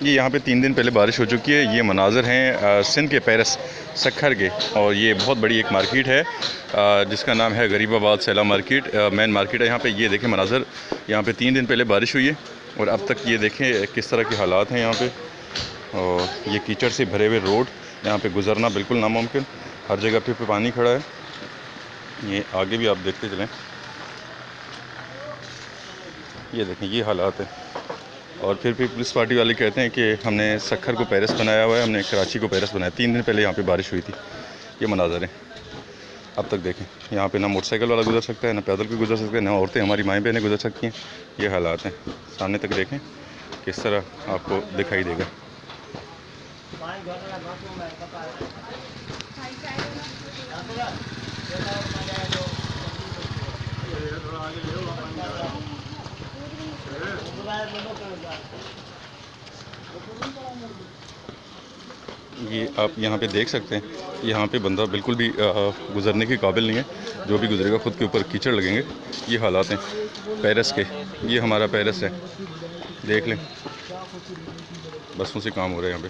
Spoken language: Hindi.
ये यहाँ पे 3 दिन पहले बारिश हो चुकी है। ये मनाज़र हैं सिंध के पेरिस सक्खर के, और ये बहुत बड़ी एक मार्केट है जिसका नाम है Garibabad Saila market, main market है यहाँ पे। ये देखें मनाज़र, यहाँ पे 3 दिन पहले बारिश हुई है और अब तक ये देखें किस तरह के हालात हैं यहाँ पे। और ये कीचड़ से भरे हुए रोड, यहाँ पे गुज़रना बिल्कुल नामुमकिन, हर जगह पे पानी खड़ा है। ये आगे भी आप देखते चलें, ये देखें ये हालात है। और फिर भी पुलिस पार्टी वाले कहते हैं कि हमने सक्खर को पेरिस बनाया हुआ है, हमने कराची को पेरिस बनाया। 3 दिन पहले यहाँ पे बारिश हुई थी। ये मनाज़र हैं। अब तक देखें, यहाँ पे ना मोटरसाइकिल वाला गुजर सकता है, ना पैदल कोई गुजर सकता है, ना औरतें हमारी माएँ बहनें गुजर सकती हैं। ये हालात हैं। सामने तक देखें किस तरह आपको दिखाई देगा। ये आप यहाँ पे देख सकते हैं, यहाँ पे बंदा बिल्कुल भी गुज़रने के काबिल नहीं है। जो भी गुजरेगा ख़ुद के ऊपर कीचड़ लगेंगे। ये हालात हैं पेरिस के। ये हमारा पेरिस है, देख लें, बसों से काम हो रहा है यहाँ पे।